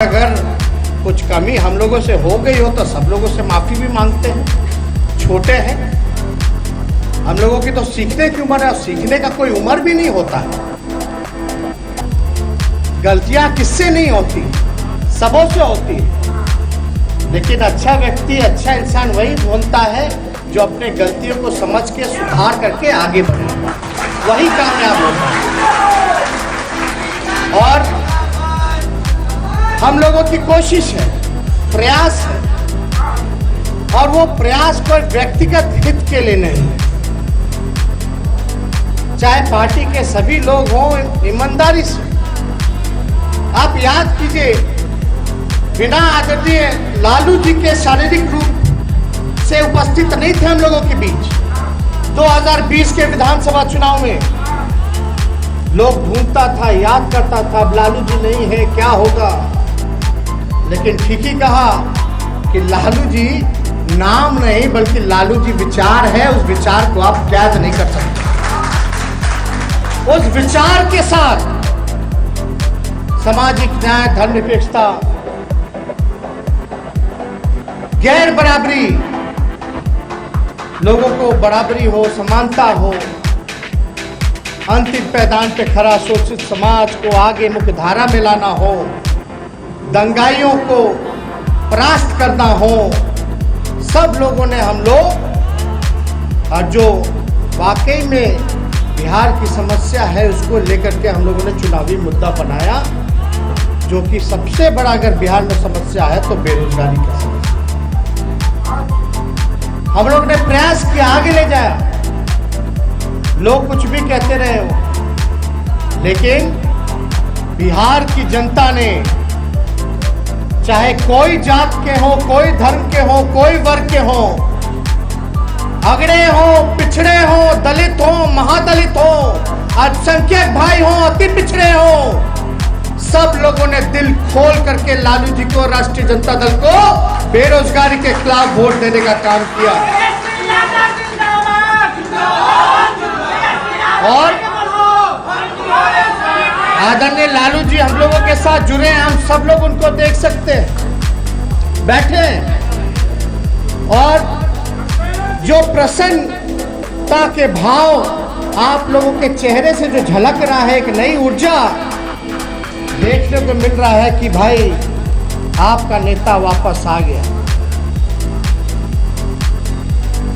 अगर कुछ कमी हम लोगों से हो गई हो तो सब लोगों से माफ़ी भी मांगते हैं। छोटे हैं हम लोगों की, तो सीखने की उम्र है, सीखने का कोई उम्र भी नहीं होता है। गलतियां किससे नहीं होती, सबों से होती है। लेकिन अच्छा व्यक्ति, अच्छा इंसान वही बनता है जो अपने गलतियों को समझ के सुधार करके आगे बढ़े, वही कामयाब होता है। और हम लोगों की कोशिश है, प्रयास है, और वो प्रयास कोई व्यक्तिगत हित के लिए नहीं। चाहे पार्टी के सभी लोग हों, ईमानदारी से आप याद कीजिए, बिना आदरणीय लालू जी के शारीरिक रूप से उपस्थित नहीं थे हम लोगों के बीच। 2020 के विधानसभा चुनाव में लोग ढूंढता था, याद करता था, अब लालू जी नहीं है, क्या होगा। लेकिन ठीक ही कहा कि लालू जी नाम नहीं बल्कि लालू जी विचार है, उस विचार को आप कैद नहीं कर सकते। उस विचार के साथ सामाजिक न्याय, धर्मनिरपेक्षता, गैर बराबरी, लोगों को बराबरी हो, समानता हो, अंतिम पैदान पे खड़ा शोषित समाज को आगे मुख्य धारा में लाना हो, दंगाइयों को परास्त करना हो, सब लोगों ने हम लोग, और जो वाकई में बिहार की समस्या है उसको लेकर के हम लोगों ने चुनावी मुद्दा बनाया, जो कि सबसे बड़ा अगर बिहार में समस्या है तो बेरोजगारी का समस्या। हम लोग ने प्रयास किया, आगे ले जाया। लोग कुछ भी कहते रहे हो, लेकिन बिहार की जनता ने, चाहे कोई जात के हो, कोई धर्म के हो, कोई वर्ग के हो, अगड़े हो, पिछड़े हो, दलित हो, महादलित हो, अल्पसंख्यक भाई हो, अति पिछड़े हो, सब लोगों ने दिल खोल करके लालू जी को, राष्ट्रीय जनता दल को बेरोजगारी के खिलाफ वोट देने का काम किया। और आदरणीय लालू जी हम लोगों के साथ जुड़े हैं, हम सब लोग उनको देख सकते हैं, बैठे हैं। और जो प्रसन्नता के भाव आप लोगों के चेहरे से जो झलक रहा है, एक नई ऊर्जा देखने को मिल रहा है कि भाई आपका नेता वापस आ गया।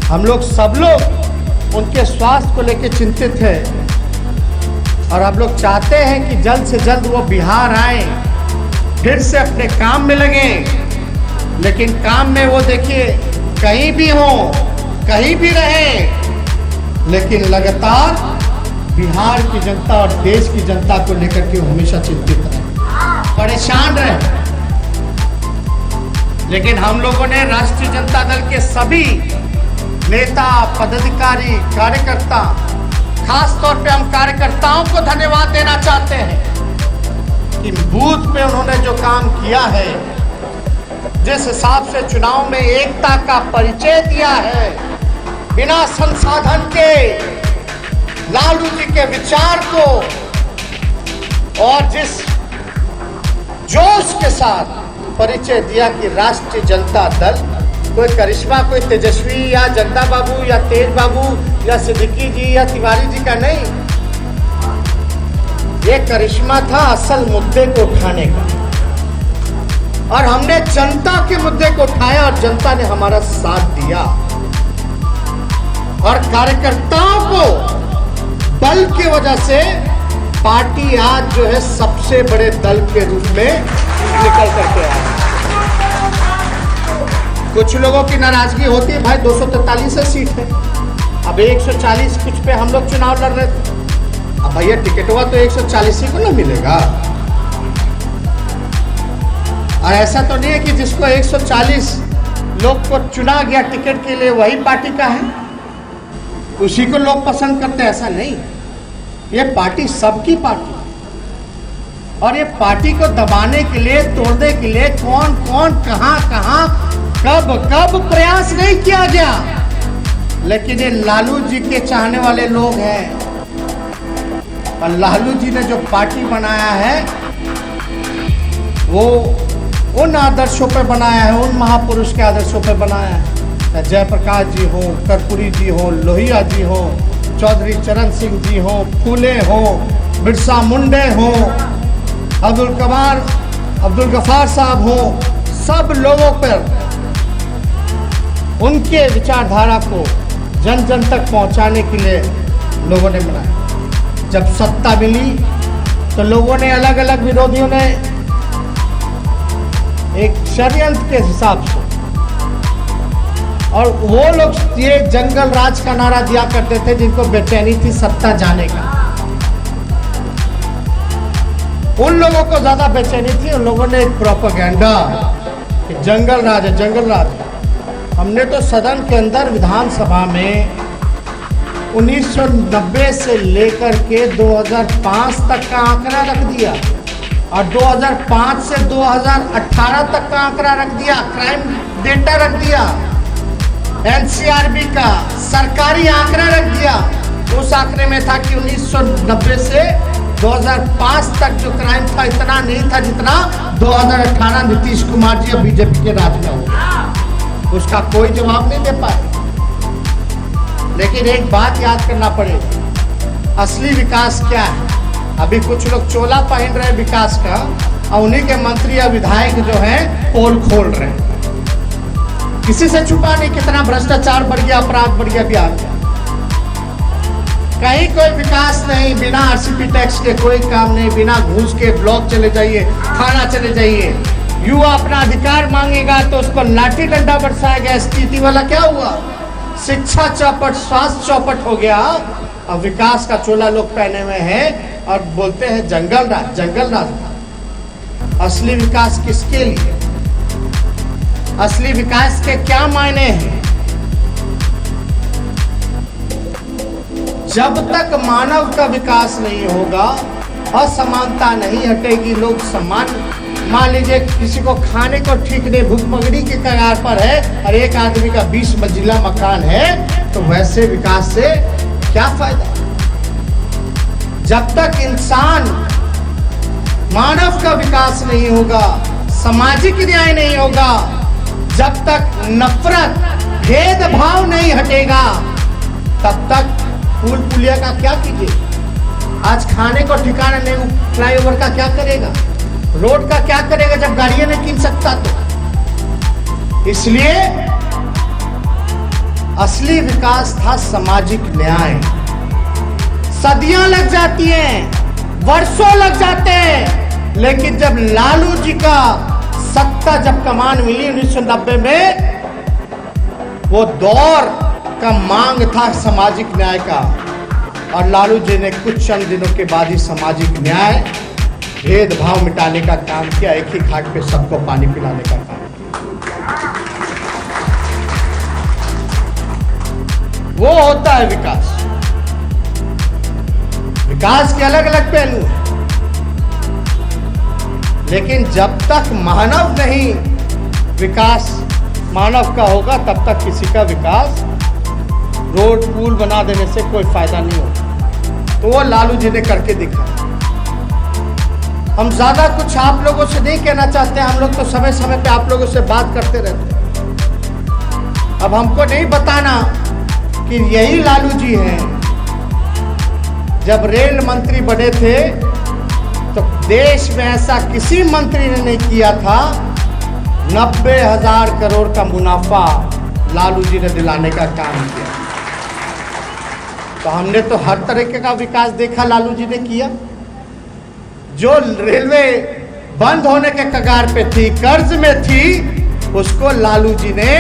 हम लोग सब लोग उनके स्वास्थ्य को लेकर चिंतित हैं, और आप लोग चाहते हैं कि जल्द से जल्द वो बिहार आए, फिर से अपने काम में लगे। लेकिन काम में वो देखिए कहीं भी हो, कहीं भी रहे, लेकिन लगातार बिहार की जनता और देश की जनता को लेकर के हमेशा चिंतित रहे, परेशान रहे। लेकिन हम लोगों ने राष्ट्रीय जनता दल के सभी नेता, पदाधिकारी, कार्यकर्ता, खास तौर पे हम कार्यकर्ताओं को धन्यवाद देना चाहते हैं कि बूथ पे उन्होंने जो काम किया है, जिस हिसाब से चुनाव में एकता का परिचय दिया है, बिना संसाधन के लालू जी के विचार को, और जिस जोश के साथ परिचय दिया कि राष्ट्रीय जनता दल कोई करिश्मा, कोई तेजस्वी या जगदा बाबू या तेज बाबू या सिद्दीकी जी या तिवारी जी का नहीं, ये करिश्मा था असल मुद्दे को उठाने का। और हमने जनता के मुद्दे को उठाया और जनता ने हमारा साथ दिया, और कार्यकर्ताओं को बल की वजह से पार्टी आज जो है सबसे बड़े दल के रूप में निकल करके आई। कुछ लोगों की नाराजगी होती है, भाई 243 सीट है, अब 140 कुछ पे हम लोग चुनाव लड़ रहे थे, अब भैया टिकट हुआ तो 140 ही को ना मिलेगा। और ऐसा तो नहीं है कि जिसको 140 लोग को चुना गया टिकट के लिए वही पार्टी का है, उसी को लोग पसंद करते हैं, ऐसा नहीं। ये पार्टी सबकी पार्टी, और ये पार्टी को दबाने के लिए, तोड़ने के लिए कौन कौन कहां कहां कब कब प्रयास नहीं किया गया। लेकिन ये लालू जी के चाहने वाले लोग हैं, और लालू जी ने जो पार्टी बनाया है वो उन आदर्शों पर बनाया है, उन महापुरुष के आदर्शों पर बनाया है। जयप्रकाश जी हो, कर्पूरी जी हो, लोहिया जी हो, चौधरी चरण सिंह जी हो, फूले हो, बिरसा मुंडे हो, अब्दुल गफ्फार साहब हो, सब लोगों पर उनके विचारधारा को जन जन तक पहुंचाने के लिए लोगों ने बनाया। जब सत्ता मिली तो लोगों ने अलग अलग विरोधियों ने एक षड्यंत्र के हिसाब से, और वो लोग ये जंगल राज का नारा दिया करते थे जिनको बेचैनी थी सत्ता जाने का। उन लोगों को ज्यादा बेचैनी थी, उन लोगों ने एक प्रोपेगेंडा कि जंगल राज है, जंगल राज है। हमने तो सदन के अंदर विधानसभा में 1990 से लेकर के 2005 तक का आंकड़ा रख दिया और 2005 से 2018 तक का आंकड़ा रख दिया, क्राइम डेटा रख दिया, एनसीआरबी का सरकारी आंकड़ा रख दिया। उस आंकड़े में था कि 1990 से 2005 तक जो क्राइम था इतना नहीं था जितना 2018 नीतीश कुमार जी और बीजेपी के राज में हो गया। उसका कोई जवाब नहीं दे पाए। लेकिन एक बात याद करना पड़ेगा, असली विकास क्या है। अभी कुछ लोग चोला पहन रहे विकास का और उन्हीं के मंत्री या विधायक जो हैं पोल खोल रहे हैं। किसी से छुपा नहीं कितना भ्रष्टाचार बढ़ गया, अपराध बढ़ गया बिहार में। कहीं कोई विकास नहीं, बिना आरसीपी टैक्स के कोई काम नहीं, बिना घूस के ब्लॉक चले जाइए, थाना चले जाइए। युवा अपना अधिकार मांगेगा तो उसको लाठी डंडा बरसाएगा। स्थिति वाला क्या हुआ, शिक्षा चौपट, स्वास्थ्य चौपट हो गया। अब विकास का चोला लोग पहने हुए हैं और बोलते हैं जंगल राज, जंगल राज। असली विकास किसके लिए, असली विकास के क्या मायने हैं? जब तक मानव का विकास नहीं होगा, असमानता नहीं हटेगी, लोग समान। मान लीजिए किसी को खाने को ठीक नहीं, भूखमरी के कगार पर है और एक आदमी का 20 मंजिला मकान है, तो वैसे विकास से क्या फायदा? जब तक इंसान, मानव का विकास नहीं होगा, सामाजिक न्याय नहीं होगा, जब तक नफरत, भेदभाव नहीं हटेगा, तब तक पुल पुलिया का क्या कीजिए। आज खाने को ठिकाना नहीं, फ्लाईओवर का क्या करेगा, रोड का क्या करेगा जब गाड़ियां नहीं किन सकता तो। इसलिए असली विकास था सामाजिक न्याय। सदियां लग जाती हैं, वर्षों लग जाते हैं, लेकिन जब लालू जी का सत्ता जब कमान मिली 1990 में, वो दौर का मांग था सामाजिक न्याय का, और लालू जी ने कुछ चंद दिनों के बाद ही सामाजिक न्याय, भेदभाव मिटाने का काम किया, एक ही घाट पे सबको पानी पिलाने का काम किया। वो होता है विकास। विकास के अलग अलग पहलू हैं, लेकिन जब तक मानव नहीं विकास मानव का होगा, तब तक किसी का विकास, रोड पुल बना देने से कोई फायदा नहीं होगा। तो वो लालू जी ने करके दिखा। हम ज्यादा कुछ आप लोगों से नहीं कहना चाहते, हम लोग तो समय समय पे आप लोगों से बात करते रहते हैं। अब हमको नहीं बताना कि यही लालू जी हैं। जब रेल मंत्री बने थे तो देश में ऐसा किसी मंत्री ने नहीं किया था। 90,000 करोड़ का मुनाफा लालू जी ने दिलाने का काम किया। तो हमने तो हर तरीके का विकास देखा लालू जी ने किया। जो रेलवे बंद होने के कगार पे थी, कर्ज में थी, उसको लालू जी ने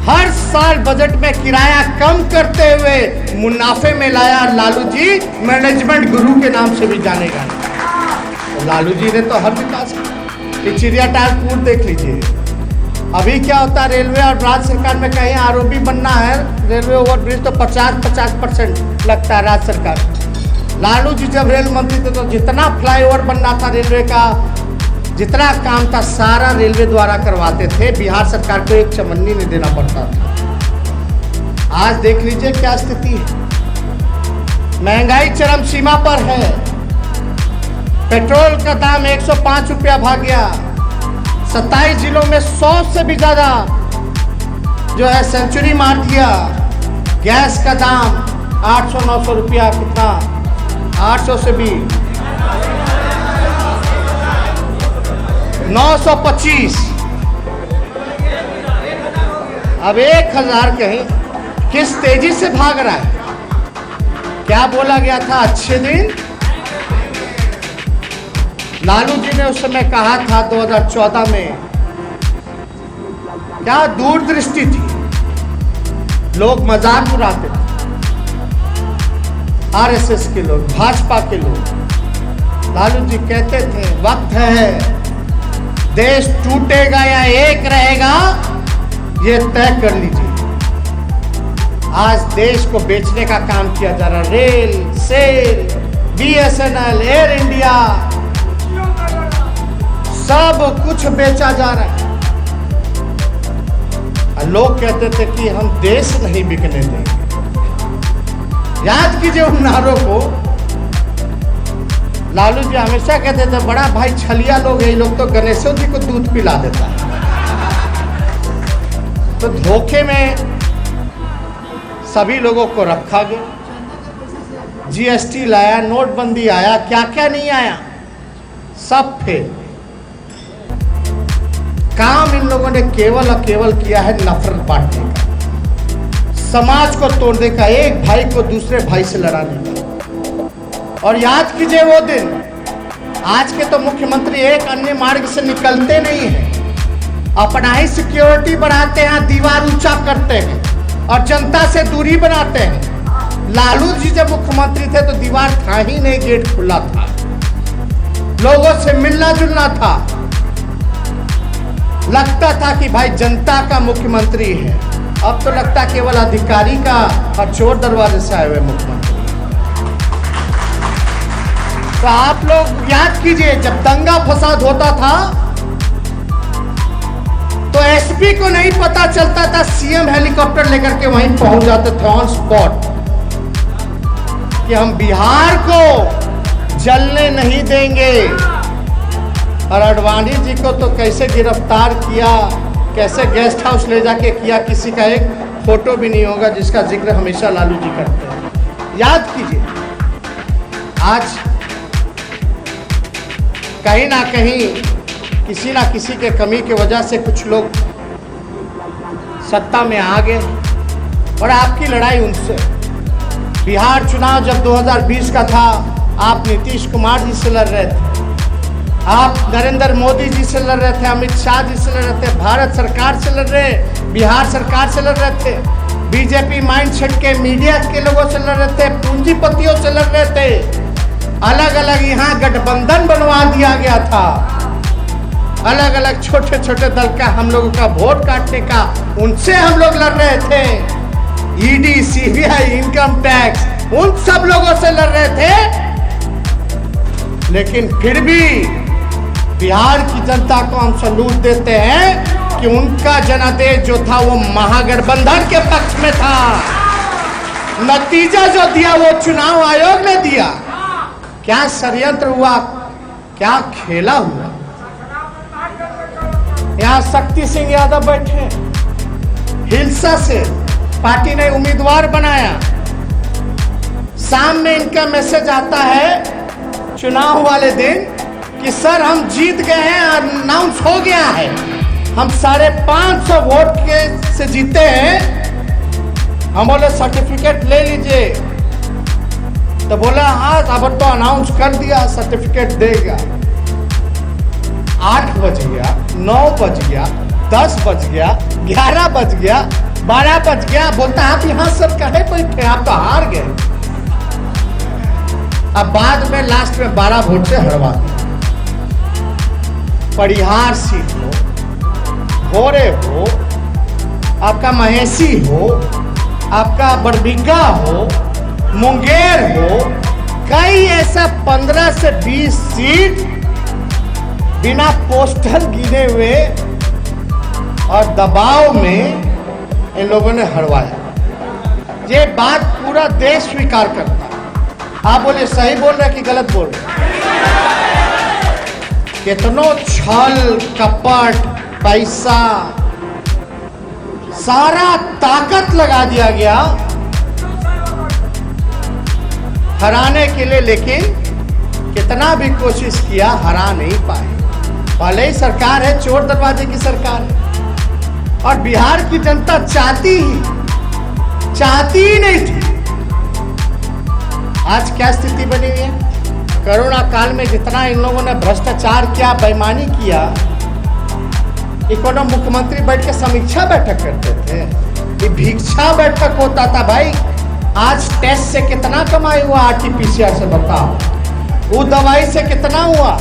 हर साल बजट में किराया कम करते हुए मुनाफे में लाया। लालू जी मैनेजमेंट गुरु के नाम से भी जाने गए। तो लालू जी ने तो हर विकास किया। चिड़िया टायर पूल देख लीजिए। अभी क्या होता है, रेलवे और राज्य सरकार में कहीं आरओबी बनना है, रेलवे ओवरब्रिज, तो 50% लगता है राज्य सरकार। लालू जी जब रेल मंत्री थे तो जितना फ्लाईओवर बनना था रेलवे का, जितना काम था सारा रेलवे द्वारा करवाते थे। बिहार सरकार को एक चमन्नी नहीं देना पड़ता था। आज देख लीजिए क्या स्थिति है। महंगाई चरम सीमा पर है। पेट्रोल का दाम 105 रुपया भाग गया। 27 जिलों में 100 से भी ज्यादा जो है सेंचुरी मार दिया। गैस का दाम 800-900 रुपया, कितना 800 से भी 925, अब 1000 कहीं। किस तेजी से भाग रहा है। क्या बोला गया था अच्छे दिन, लालू जी ने उस समय कहा था 2014 में, क्या दूरदृष्टि थी, लोग मजाक उड़ाते थे, आरएसएस के लोग, भाजपा के लोग। लालू जी कहते थे वक्त है, देश टूटेगा या एक रहेगा ये तय कर लीजिए। आज देश को बेचने का काम किया जा रहा है। रेल, सेल, बीएसएनएल, एयर इंडिया, सब कुछ बेचा जा रहा है। लोग कहते थे कि हम देश नहीं बिकने देंगे। याद कीजिए उन नारों को। लालू जी हमेशा कहते थे बड़ा भाई छलिया लोग है, ये लोग तो गणेशों जी को दूध पिला देता है। तो धोखे में सभी लोगों को रखा गया। जीएसटी लाया, नोटबंदी आया, क्या क्या नहीं आया, सब फेल। काम इन लोगों ने केवल और केवल किया है नफरत बांटने का, समाज को तोड़ने का, एक भाई को दूसरे भाई से लड़ाने का। और याद कीजिए वो दिन, आज के तो मुख्यमंत्री एक अन्य मार्ग से निकलते नहीं हैं, अपना ही सिक्योरिटी बढ़ाते हैं, दीवार ऊंचा करते हैं और जनता से दूरी बनाते हैं। लालू जी जब मुख्यमंत्री थे तो दीवार था ही नहीं, गेट खुला था, लोगों से मिलना जुलना था, लगता था कि भाई जनता का मुख्यमंत्री है। अब तो लगता केवल अधिकारी का और चोर दरवाजे से आए हुए मुख्यमंत्री। तो आप लोग याद कीजिए, जब दंगा फसाद होता था तो एसपी को नहीं पता चलता था, सीएम हेलीकॉप्टर लेकर के वहीं पहुंच जाते थे ऑन स्पॉट कि हम बिहार को जलने नहीं देंगे। और अडवाणी जी को तो कैसे गिरफ्तार किया, कैसे गेस्ट हाउस ले जाके किया, किसी का एक फोटो भी नहीं होगा जिसका जिक्र हमेशा लालू जी करते हैं। याद कीजिए, आज कहीं ना कहीं किसी ना किसी के कमी की वजह से कुछ लोग सत्ता में आ गए और आपकी लड़ाई उनसे। बिहार चुनाव जब 2020 का था, आप नीतीश कुमार जी से लड़ रहे थे, आप नरेंद्र मोदी जी से लड़ रहे थे, अमित शाह जी से लड़ रहे थे, भारत सरकार से लड़ रहे, बिहार सरकार से लड़ रहे थे, बीजेपी माइंडसेट के मीडिया के लोगों से लड़ रहे थे, पूंजीपतियों से लड़ रहे थे। अलग अलग यहाँ गठबंधन बनवा दिया गया था, अलग अलग छोटे छोटे दल का हम लोगों का वोट काटने का, उनसे हम लोग लड़ रहे थे। ईडी, सीबीआई, इनकम टैक्स, उन सब लोगों से लड़ रहे थे। लेकिन फिर भी बिहार की जनता को हम सलूट देते हैं कि उनका जनादेश जो था वो महागठबंधन के पक्ष में था। नतीजा जो दिया वो चुनाव आयोग ने दिया। क्या षड्यंत्र हुआ, क्या खेला हुआ। यहाँ शक्ति सिंह यादव बैठे, हिलसा से पार्टी ने उम्मीदवार बनाया, शाम में इनका मैसेज आता है चुनाव वाले दिन कि सर हम जीत गए हैं, अनाउंस हो गया है, हम 550 वोट के से जीते हैं। हम बोले सर्टिफिकेट ले लीजिए, तो बोला हाँ अब तो अनाउंस कर दिया, सर्टिफिकेट देगा। 8 बज गया, 9 बज गया, 10 बज गया, 11 बज गया, 12 बज गया, बोलता आप यहाँ सर काहे बैठे, आप तो हार गए। अब बाद में लास्ट में 12 वोट से हरवा दिया। परिहार सीट हो, भोरे हो, आपका महेशी हो, आपका बरबीघा हो, मुंगेर हो, कई ऐसा 15 से 20 सीट बिना पोस्टर गिने हुए और दबाव में इन लोगों ने हरवाया। ये बात पूरा देश स्वीकार करता है। आप बोले सही बोल रहे कि गलत बोल रहे? कितनो छल कपट पैसा सारा ताकत लगा दिया गया हराने के लिए, लेकिन कितना भी कोशिश किया हरा नहीं पाए। भले ही सरकार है, चोर दरवाजे की सरकार है, और बिहार की जनता चाहती ही नहीं थी। आज क्या स्थिति बनी हुई है? कोरोना काल में जितना इन लोगों ने भ्रष्टाचार किया, बेईमानी किया, इकोनॉमी मुख्यमंत्री बैठ के समीक्षा बैठक करते थे। ये भिक्षा बैठक होता था भाई। आज टेस्ट से कितना कमाई हुआ आरटीपीसीआर से बताओ, वो दवाई से कितना हुआ,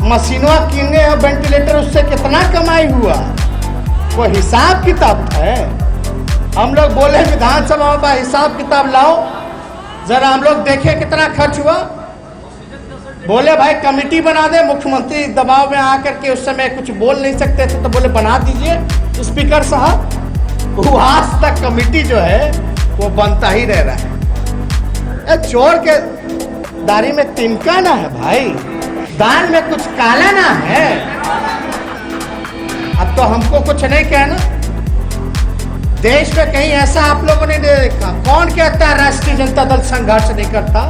मशीनों किने और वेंटिलेटर उससे कितना कमाई हुआ, कोई हिसाब किताब है? हम लोग बोले विधानसभा में हिसाब किताब लाओ जरा, हम लोग देखें कितना खर्च हुआ। बोले भाई कमेटी बना दे, मुख्यमंत्री दबाव में आकर के उस समय कुछ बोल नहीं सकते थे तो बोले बना दीजिए स्पीकर साहब। वो आज तक कमेटी जो है वो बनता ही रह रहा है। चोर के दाढ़ी में तिनका ना है भाई, दाल में कुछ काला ना है। अब तो हमको कुछ नहीं कहना, देश में कहीं ऐसा आप लोगों ने देखा? कौन कहता है राष्ट्रीय जनता दल संघर्ष नहीं करता?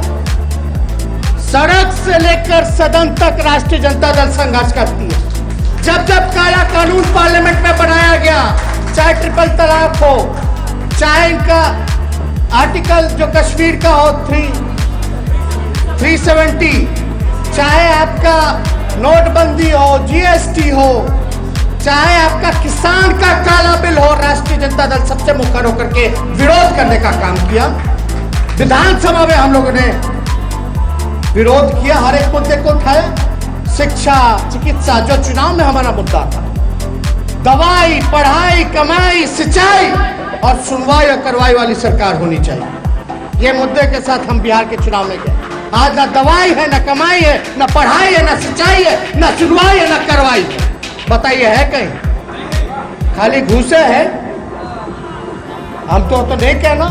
सड़क से लेकर सदन तक राष्ट्रीय जनता दल संघर्ष करती है। जब जब काला कानून पार्लियामेंट में बनाया गया, चाहे ट्रिपल तलाक हो, चाहे इनका आर्टिकल जो कश्मीर का हो 370, चाहे आपका नोटबंदी हो, जीएसटी हो, चाहे आपका किसान का काला बिल हो, राष्ट्रीय जनता दल सबसे मुखर होकर के विरोध करने का काम किया। विधानसभा में हम लोगों ने विरोध किया, हर एक मुद्दे को उठाया। शिक्षा, चिकित्सा जो चुनाव में हमारा मुद्दा था, दवाई, पढ़ाई, कमाई, सिंचाई और सुनवाई और कार्रवाई वाली सरकार होनी चाहिए। ये मुद्दे के साथ हम बिहार के चुनाव में गए। आज ना दवाई है, ना कमाई है, ना पढ़ाई है, ना सिंचाई है, ना सुनवाई है, ना कार्रवाई है। बताइए है कहीं? खाली घूसे है। हम तो नहीं कहना,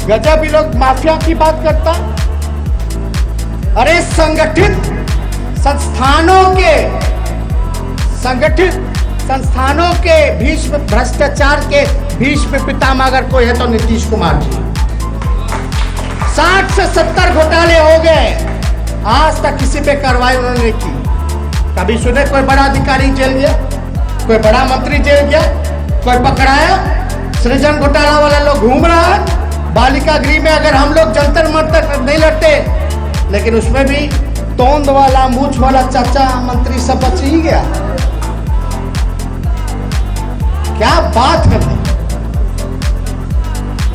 गजब ही लोग माफिया की बात करता। अरे संगठित संस्थानों के भीष्म, भ्रष्टाचार के भीष्म पितामह अगर कोई है तो नीतीश कुमार जी। 60 से 70 घोटाले हो गए, आज तक किसी पे कार्रवाई उन्होंने नहीं की। कभी सुने कोई बड़ा अधिकारी जेल गया, कोई बड़ा मंत्री जेल गया, कोई पकड़ाया? सृजन घोटाला वाला लोग घूम रहा है। बालिका गृह में अगर हम लोग जंतर मंतर नहीं लड़ते, लेकिन उसमें भी तोंद वाला, मूछ वाला चाचा मंत्री सब बच ही गया। क्या बात है भाई,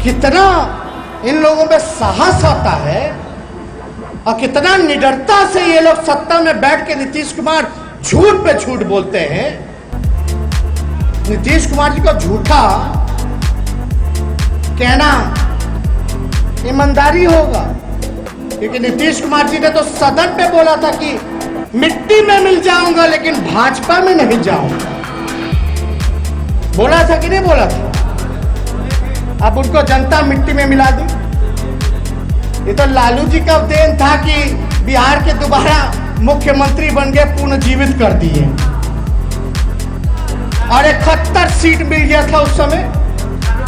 कितना इन लोगों में साहस आता है और कितना निडरता से ये लोग सत्ता में बैठ के नीतीश कुमार झूठ पे झूठ बोलते हैं। नीतीश कुमार जी को झूठा कहना ईमानदारी होगा, क्योंकि नीतीश कुमार जी ने तो सदन पे बोला था कि मिट्टी में मिल जाऊंगा लेकिन भाजपा में नहीं जाऊंगा। बोला था कि नहीं बोला था? अब उनको जनता मिट्टी में मिला दी। ये तो लालू जी का देन था कि बिहार के दोबारा मुख्यमंत्री बन गए, पुनर्जीवित कर दिए और 71 सीट मिल गया था उस समय।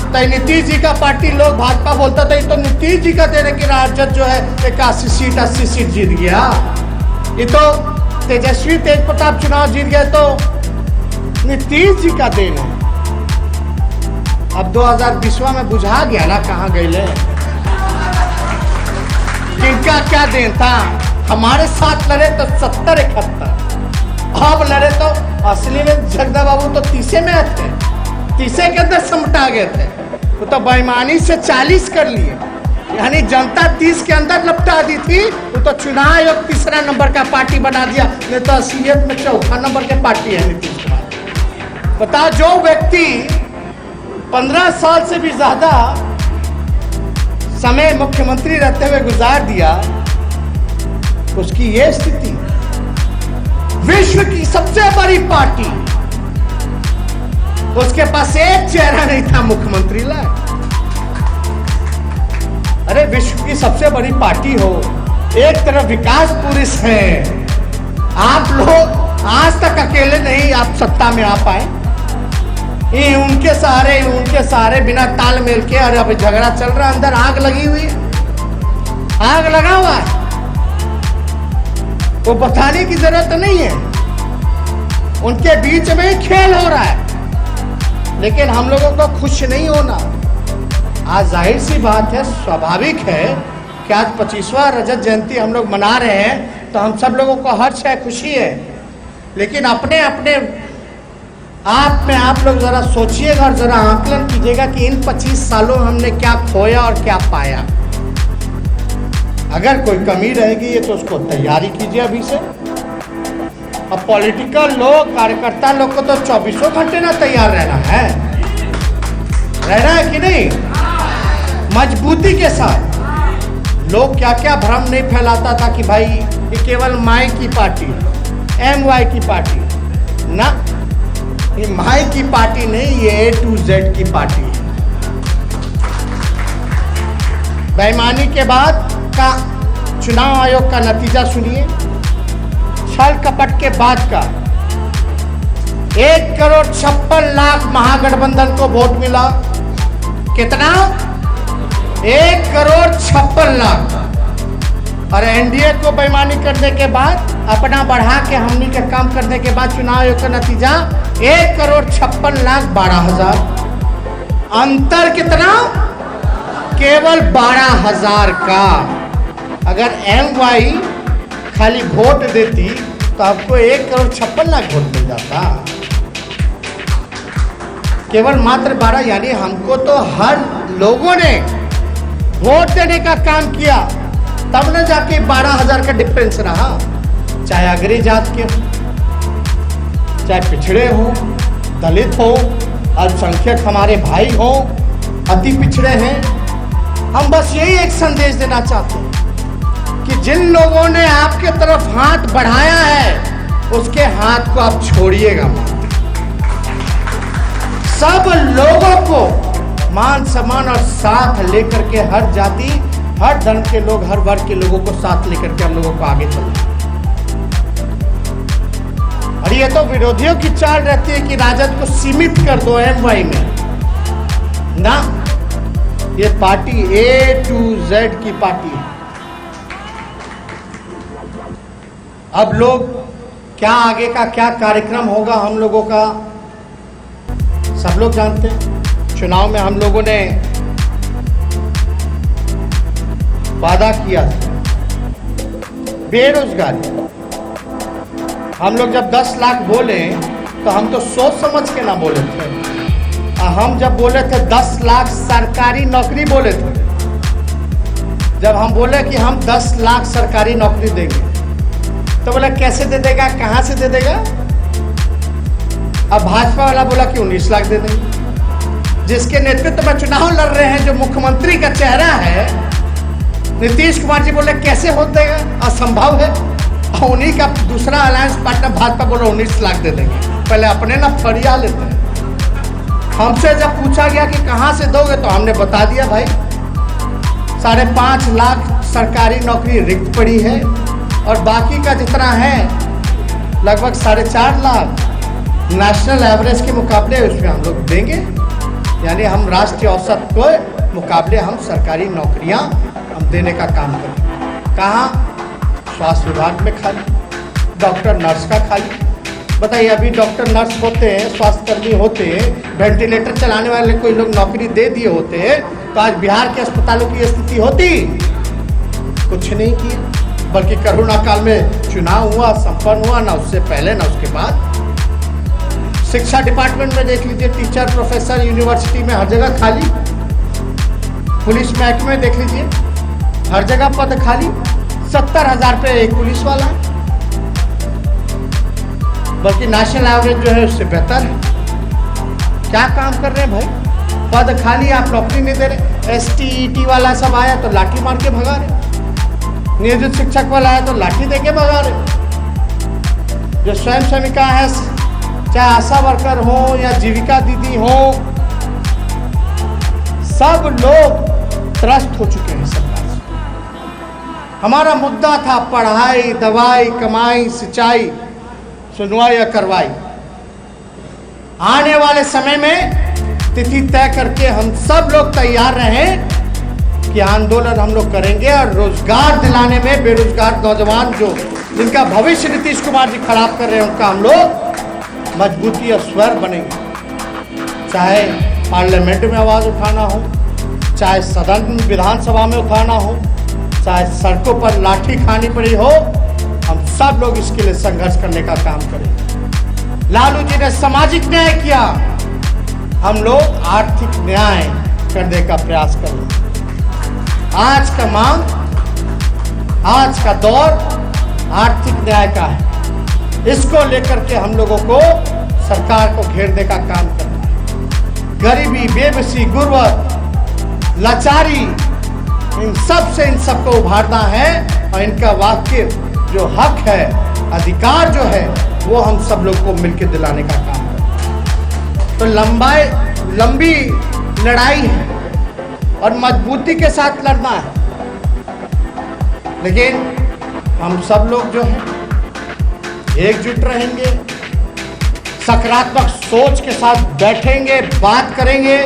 तो नीतीश जी का पार्टी लोग भाजपा बोलता था, ये तो नीतीश जी का देने की राजद जो है 81 सीट 80 सीट जीत गया। ये तो तेजस्वी तेज प्रताप चुनाव जीत गए तो नीतीश जी का देन है। अब 2020 में बुझा गया ना कहाँ गए, किनका क्या देन था। हमारे साथ लड़े तो 70-71, अब लड़े तो असली में जगदा बाबू तो 30 में थे, 30 के अंदर समटा गए थे। वो तो बेईमानी से 40 कर लिए, यानी जनता 30 के अंदर लपटा दी थी। वो तो चुनाव आयोग तीसरा नंबर का पार्टी बना दिया, नहीं तो असलियत में चौथा नंबर के पार्टी है नीतीश कुमार। बताओ, जो व्यक्ति 15 साल से भी ज्यादा समय मुख्यमंत्री रहते हुए गुजार दिया, उसकी ये स्थिति। विश्व की सबसे बड़ी पार्टी, उसके पास एक चेहरा नहीं था मुख्यमंत्री लायक। अरे विश्व की सबसे बड़ी पार्टी हो, एक तरफ विकास पुरुष है, आप लोग आज तक अकेले नहीं आप सत्ता में आ पाए, ये उनके सहारे बिना तालमेल के। अरे अभी झगड़ा चल रहा है, अंदर आग लगी हुई है, आग लगा हुआ है, वो बताने की जरूरत नहीं है, उनके बीच में खेल हो रहा है। लेकिन हम लोगों को खुश नहीं होना। आज जाहिर सी बात है, स्वाभाविक है कि आज 25वां रजत जयंती हम लोग मना रहे हैं, तो हम सब लोगों को हर्ष है, खुशी है। लेकिन अपने अपने आप में आप लोग जरा सोचिएगा और जरा आकलन कीजिएगा कि इन 25 सालों हमने क्या खोया और क्या पाया। अगर कोई कमी रहेगी है तो उसको तैयारी कीजिए अभी से। अब पॉलिटिकल लोग, कार्यकर्ता लोग को तो 24 घंटे ना तैयार रहना है कि नहीं, मजबूती के साथ। लोग क्या क्या भ्रम नहीं फैलाता था कि भाई ये केवल माई की पार्टी है, MY की पार्टी ना, ये माई की पार्टी नहीं, ये A to Z की पार्टी है। बेईमानी के बाद का चुनाव आयोग का नतीजा सुनिए, छल कपट के बाद का 1,56,00,000 महागठबंधन को वोट मिला। कितना? 1,56,00,000। और NDA को बेईमानी करने के बाद, अपना बढ़ा के हमनी के काम करने के बाद चुनाव आयोग का नतीजा 1,56,12,000। अंतर कितना? केवल 12,000 का। अगर MY खाली वोट देती तो आपको 1,56,00,000 वोट मिल जाता। केवल मात्र 12, यानी हमको तो हर लोगों ने वोट देने का काम किया, तब न जाके 12,000 का डिफरेंस रहा। चाहे अग्री जात के हो, चाहे पिछड़े हो, दलित हो, अल्पसंख्यक हमारे भाई हो, अति पिछड़े हैं। हम बस यही एक संदेश देना चाहते हैं कि जिन लोगों ने आपके तरफ हाथ बढ़ाया है, उसके हाथ को आप छोड़िएगा मत। सब लोगों को मान सम्मान और साथ लेकर के, हर जाति, हर धर्म के लोग, हर वर्ग के लोगों को साथ लेकर के हम लोगों को आगे चलना। और ये तो विरोधियों की चाल रहती है कि राजद को सीमित कर दो MY में ना, ये पार्टी A to Z की पार्टी है। अब लोग क्या आगे का क्या कार्यक्रम होगा हम लोगों का, सब लोग जानते हैं। चुनाव में हम लोगों ने वादा किया था बेरोजगारी। हम लोग जब 10 लाख बोले तो हम तो सोच समझ के ना बोले थे। हम जब बोले थे 10 लाख सरकारी नौकरी बोले थे, जब हम बोले कि हम 10 लाख सरकारी नौकरी देंगे, तो बोला कैसे दे देगा, कहां से दे देगा। अब भाजपा वाला बोला कि 19 लाख दे देंगे। जिसके नेतृत्व में चुनाव लड़ रहे हैं, जो मुख्यमंत्री का चेहरा है, नीतीश कुमार जी बोले कैसे हो देगा, असंभव है। और उन्हीं का दूसरा अलायंस पार्टनर भाजपा बोला 19 लाख दे देंगे। पहले अपने ना फरिया लेते हैं। हमसे जब पूछा गया कि कहां से दोगे, तो हमने बता दिया भाई 5.5 लाख सरकारी नौकरी रिक्त पड़ी है, और बाकी का जितना है लगभग 4.5 लाख नेशनल एवरेज के मुकाबले उसमें हम लोग देंगे। यानी हम राष्ट्रीय औसत के मुकाबले हम सरकारी नौकरियां हम देने का काम करें। कहाँ? स्वास्थ्य विभाग में खाली, डॉक्टर नर्स का खाली। बताइए, अभी डॉक्टर नर्स होते हैं, स्वास्थ्यकर्मी होते हैं, वेंटिलेटर चलाने वाले कोई लोग नौकरी दे दिए होते हैं, तो आज बिहार के अस्पतालों की स्थिति होती? कुछ नहीं किया। बल्कि कोरोना काल में चुनाव हुआ, संपन्न हुआ, ना उससे पहले ना उसके बाद। शिक्षा डिपार्टमेंट में देख लीजिए, टीचर, प्रोफेसर, यूनिवर्सिटी में हर जगह खाली। पुलिस महकमे में देख लीजिए, हर जगह पद खाली। 70,000 रुपये एक पुलिस वाला है, बल्कि नेशनल एवरेज जो है उससे बेहतर है। क्या काम कर रहे हैं भाई? पद खाली, आप नौकरी नहीं दे रहे। ST ET वाला सब आया तो लाठी मार के भगा रहे, नियोजित शिक्षक वाला आया तो लाठी दे के भगा रहे। जो स्वयं सेविका है, चाहे आशा वर्कर हो या जीविका दीदी हो, सब लोग त्रस्त हो चुके हैं सरकार से। हमारा मुद्दा था पढ़ाई, दवाई, कमाई, सिंचाई, सुनवाई या करवाई। आने वाले समय में तिथि तय करके हम सब लोग तैयार रहें कि आंदोलन हम लोग करेंगे और रोजगार दिलाने में बेरोजगार नौजवान जो जिनका भविष्य नीतीश कुमार जी खराब कर रहे हैं उनका हम लोग मजबूती और स्वर बनेंगे। चाहे पार्लियामेंट में आवाज़ उठाना हो, चाहे सदन विधानसभा में उठाना हो, चाहे सड़कों पर लाठी खानी पड़ी हो, हम सब लोग इसके लिए संघर्ष करने का काम करेंगे। लालू जी ने सामाजिक न्याय किया, हम लोग आर्थिक न्याय करने का प्रयास करेंगे। आज का मांग, आज का दौर आर्थिक न्याय का है। इसको लेकर के हम लोगों को सरकार को घेरने का काम करना है। गरीबी, बेबसी, गुर्बत, लाचारी, इन सबको उभारना है और इनका वाक्य जो हक है, अधिकार जो है, वो हम सब लोग को मिलकर दिलाने का काम करना। तो लंबी लड़ाई है और मजबूती के साथ लड़ना है, लेकिन हम सब लोग जो हैं एकजुट रहेंगे, सकारात्मक सोच के साथ बैठेंगे, बात करेंगे,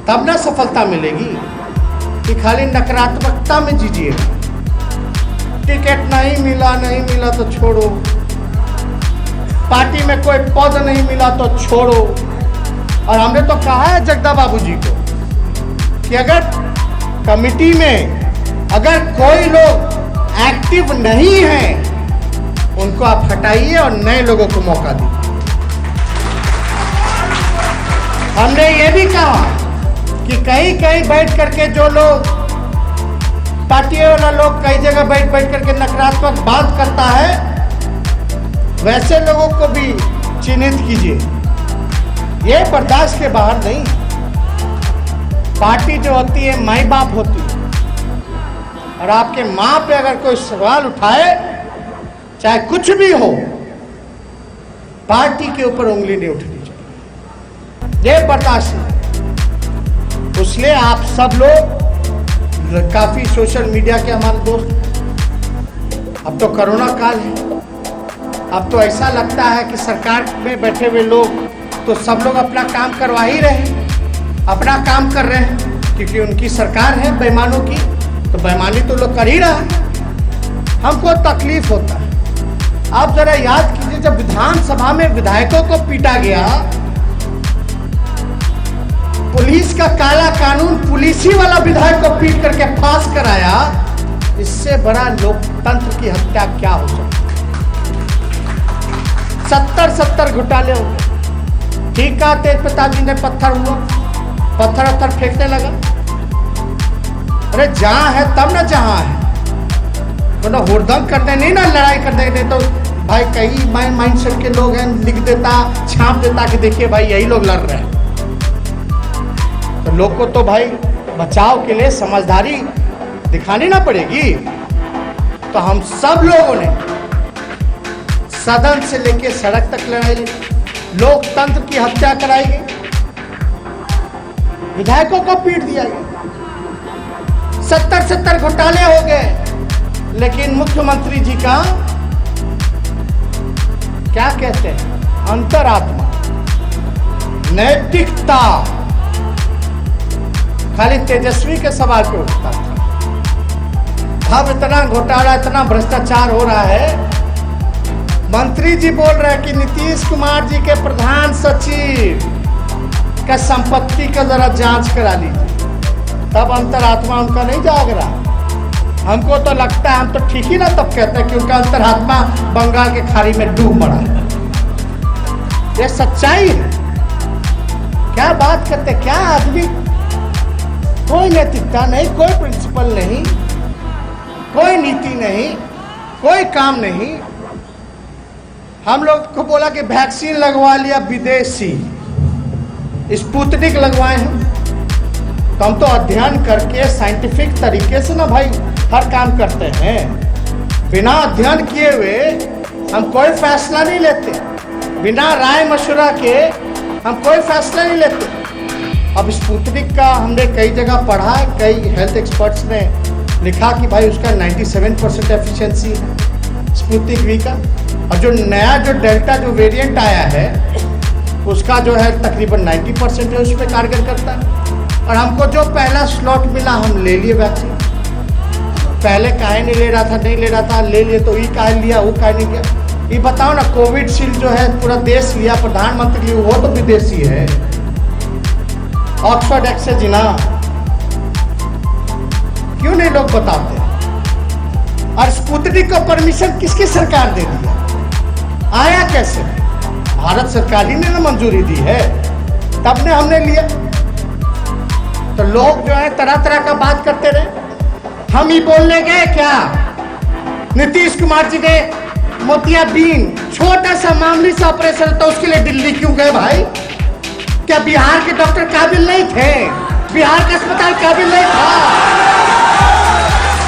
तब ना सफलता मिलेगी कि खाली नकारात्मकता में जीजिएगा। टिकट नहीं मिला तो छोड़ो, पार्टी में कोई पद नहीं मिला तो छोड़ो। और हमने तो कहा है जगदा बाबू जी को कि अगर कमिटी में अगर कोई लोग एक्टिव नहीं है उनको आप हटाइए और नए लोगों को मौका दीजिए। हमने ये भी कहा कि कहीं बैठ करके जो लोग पार्टी वाला लोग कई जगह बैठ करके नकारात्मक बात करता है, वैसे लोगों को भी चिन्हित कीजिए। ये बर्दाश्त के बाहर नहीं। पार्टी जो होती है माई बाप होती है, और आपके माँ पे अगर कोई सवाल उठाए, चाहे कुछ भी हो, पार्टी के ऊपर उंगली नहीं उठनी चाहिए। ये बर्दाश्त नहीं। इसलिए आप सब लोग काफी सोशल मीडिया के हमारे दोस्त, अब तो कोरोना काल है, अब तो ऐसा लगता है कि सरकार में बैठे हुए लोग तो सब लोग अपना काम करवा ही रहे हैं, अपना काम कर रहे हैं, क्योंकि उनकी सरकार है बेईमानों की, तो बेईमानी तो लोग कर ही रहा है। हमको तकलीफ होता है। आप जरा याद कीजिए, जब विधानसभा में विधायकों को पीटा गया, पुलिस का काला कानून पुलिस ही वाला विधायक को पीट करके पास कराया, इससे बड़ा लोकतंत्र की हत्या क्या हो सकती। 70 घोटाले हो गए। ठीक कहा तेज प्रताप जी ने, पत्थर फेंकने लगा। अरे जहां है तब ना जहां है, तो हुड़दंग करने नहीं ना, लड़ाई करने नहीं तो भाई कई माइंडसेट के लोग हैं, लिख देता, छाप देता कि देखिए भाई यही लोग लड़ रहे हैं। तो लोग को तो भाई बचाव के लिए समझदारी दिखानी ना पड़ेगी। तो हम सब लोगों ने सदन से लेके सड़क तक लड़ाई, लोकतंत्र की हत्या कराई गई, विधायकों को पीट दिया गया, 70 घोटाले हो गए। लेकिन मुख्यमंत्री जी का क्या कहते हैं, अंतरात्मा, नैतिकता खाली तेजस्वी के सवाल पे उठता था। अब इतना घोटाला, इतना भ्रष्टाचार हो रहा है, मंत्री जी बोल रहे हैं कि नीतीश कुमार जी के प्रधान सचिव का संपत्ति का जरा जांच करा लीजिए। तब अंतरात्मा उनका नहीं जाग रहा। हमको तो लगता है, हम तो ठीक ही ना तब कहते हैं कि उनका अंतरात्मा बंगाल के खाड़ी में डूब पड़ा है। ये सच्चाई है। क्या बात करते, क्या आदमी, कोई नैतिकता नहीं, कोई प्रिंसिपल नहीं, कोई नीति नहीं, कोई काम नहीं। हम लोग को बोला कि वैक्सीन लगवा लिया विदेशी, स्पुतनिक लगवाए हैं, तो हम तो अध्ययन करके साइंटिफिक तरीके से ना भाई हर काम करते हैं। बिना अध्ययन किए हुए हम कोई फैसला नहीं लेते, बिना राय मशवरा के हम कोई फैसला नहीं लेते। अब स्पुतनिक का हमने कई जगह पढ़ा, कई हेल्थ एक्सपर्ट्स ने लिखा कि भाई उसका 97% एफिशिएंसी है स्पुतनिक वी का, और जो नया जो डेल्टा जो वेरिएंट आया है उसका जो है तकरीबन 90% है, उस पर कारगर करता है। और हमको जो पहला स्लॉट मिला हम ले लिए वैक्सीन। पहले काहे नहीं ले रहा था, नहीं ले रहा था, ले लिए तो ये काहे लिया, वो काहे नहीं लिया। ये बताओ ना, कोविडशील्ड जो है पूरा देश लिया, प्रधानमंत्री लिए, वो तो विदेशी है, ऑक्सफोर्ड एक्सचेंज ना, क्यों नहीं लोग बताते। और स्पुतनिक को परमिशन किसकी सरकार दे दिया, आया कैसे? भारत सरकार ही ने ना मंजूरी दी है, तब ने हमने लिया। तो लोग जो है तरह तरह का बात करते रहे। हम ही बोलने गए क्या? नीतीश कुमार जी ने मोतियाबिंद छोटा सा मामूली सा ऑपरेशन तो उसके लिए दिल्ली क्यों गए भाई? क्या बिहार के डॉक्टर काबिल नहीं थे? बिहार का अस्पताल काबिल नहीं था?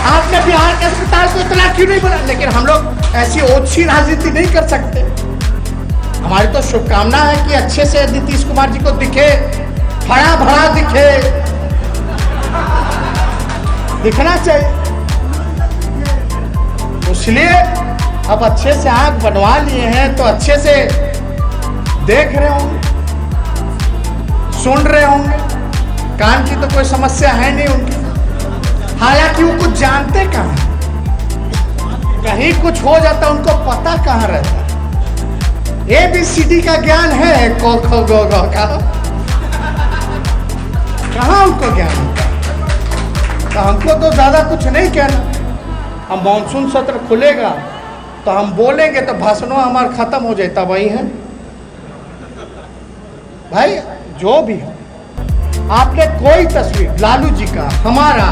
आपने बिहार के अस्पताल को इतना क्यों नहीं बना? लेकिन हम लोग ऐसी ओछी राजनीति नहीं कर सकते। हमारी तो शुभकामना है कि अच्छे से नीतीश कुमार जी को दिखे, हरा भरा दिखे, दिखना चाहिए। इसलिए अब अच्छे से आंख बनवा लिए हैं तो अच्छे से देख रहे होंगे, सुन रहे होंगे। कान की तो कोई समस्या है नहीं उनकी, हालांकि वो कुछ जानते कहाँ, कहीं कुछ हो जाता उनको पता कहाँ रहता। ABCD का ज्ञान है, क ख ग घ का कहाँ उनको ज्ञान होता। तो हमको तो ज्यादा कुछ नहीं कहना। हम मानसून सत्र खुलेगा तो हम बोलेंगे तो भाषणों हमारा खत्म हो जाता। वही है भाई, जो भी हो, आपने कोई तस्वीर लालू जी का, हमारा,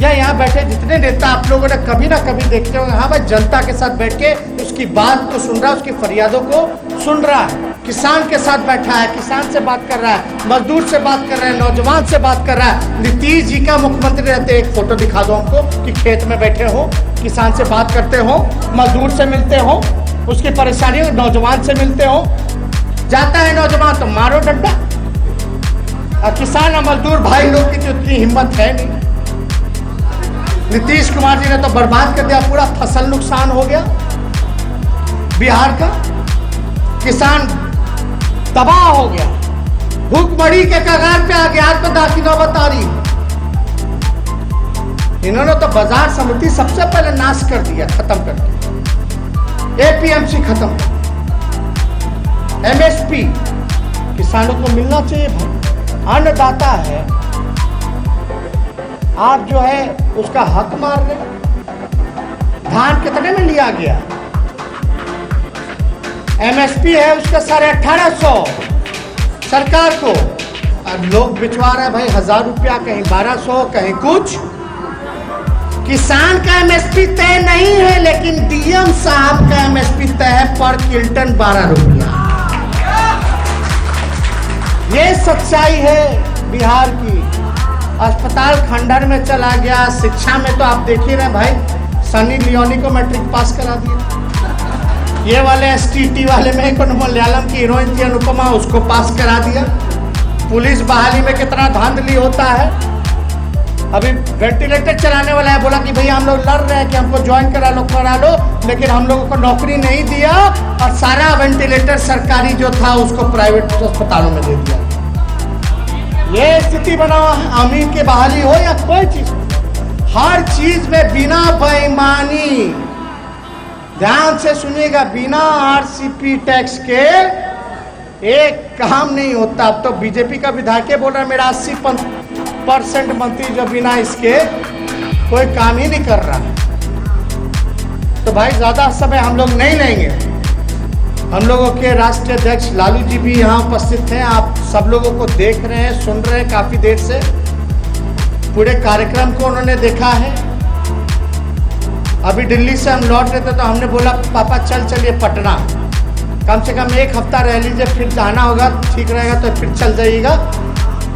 या यहाँ बैठे जितने नेता आप लोगों ने कभी ना कभी देखते होंगे, हाँ भाई जनता के साथ बैठ के उसकी बात को सुन रहा है, उसकी फरियादों को सुन रहा है, किसान के साथ बैठा है, किसान से बात कर रहा है, मजदूर से बात कर रहा है, नौजवान से बात कर रहा है। नीतीश जी का मुख्यमंत्री रहते, एक फोटो दिखा दो हमको कि खेत में बैठे हो, किसान से बात करते हो, मजदूर से मिलते हो, उसकी परेशानी, नौजवान से मिलते हो। जाता है नौजवान तो मारो डंडा, और किसान और मजदूर भाई लोग की तो इतनी हिम्मत है नहीं। नीतीश कुमार जी ने तो बर्बाद कर दिया, पूरा फसल नुकसान हो गया बिहार का, किसान तबाह हो गया, भूखमरी के कगार पे आ गया, आत्मदाह की नौबत आ रही। इन्होंने तो बाजार समिति सबसे पहले नाश कर दिया, खत्म कर दिया, APMC खत्म, MSP किसानों को मिलना चाहिए भाई, अन्नदाता है, आप जो है उसका हक मार रहे। धान कितने में लिया गया? MSP है उसका 1850 सरकार को, और लोग बिचवा रहे हैं भाई 1000 रुपया, कहीं 1200, कहीं कुछ। किसान का MSP तय नहीं है, लेकिन DM साहब का MSP तय है पर क्विंटल 12 रुपया। ये सच्चाई है बिहार की। अस्पताल खंडहर में चला गया, शिक्षा में तो आप देख ही रहे भाई, सनी लियोनी को मैट्रिक पास करा दिया, ये वाले STT वाले में एक मलयालम की हीरोइन थी अनुपमा, उसको पास करा दिया। पुलिस बहाली में कितना धांधली होता है। अभी वेंटिलेटर चलाने वाला है, बोला कि भैया हम लोग लड़ रहे हैं कि हमको ज्वाइन करा लो, लेकिन हम लोगों को नौकरी नहीं दिया, और सारा वेंटिलेटर सरकारी जो था उसको प्राइवेट अस्पतालों में दे दिया। ये स्थिति बना हुआ है। अमीर की बहाली हो या कोई चीज, हर चीज में बिना बेईमानी, ध्यान से सुनिएगा, बिना RCP टैक्स के एक काम नहीं होता। अब तो बीजेपी का विधायक बोल रहा है मेरा 80% मंत्री जो बिना इसके कोई काम ही नहीं कर रहा है। तो भाई ज्यादा समय हम लोग नहीं लेंगे। हम लोगों के राष्ट्रीय अध्यक्ष लालू जी भी यहाँ उपस्थित हैं, आप सब लोगों को देख रहे हैं, सुन रहे हैं काफी देर से, पूरे कार्यक्रम को उन्होंने देखा है। अभी दिल्ली से हम लौट रहे थे तो हमने बोला पापा चलिए पटना, कम से कम 1 हफ्ता रह लीजिए, फिर जाना होगा, ठीक रहेगा तो फिर चल जाइएगा,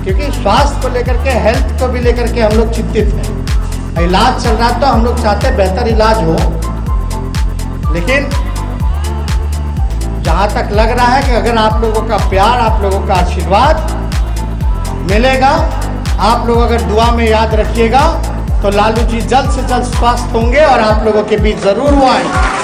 क्योंकि स्वास्थ्य को लेकर के, हेल्थ को भी लेकर के हम लोग चिंतित हैं। इलाज चल रहा तो हम लोग चाहते हैं बेहतर इलाज हो, लेकिन जहाँ तक लग रहा है कि अगर आप लोगों का प्यार, आप लोगों का आशीर्वाद मिलेगा, आप लोग अगर दुआ में याद रखिएगा तो लालू जी जल्द से जल्द स्वस्थ होंगे और आप लोगों के बीच जरूर वो आएंगे।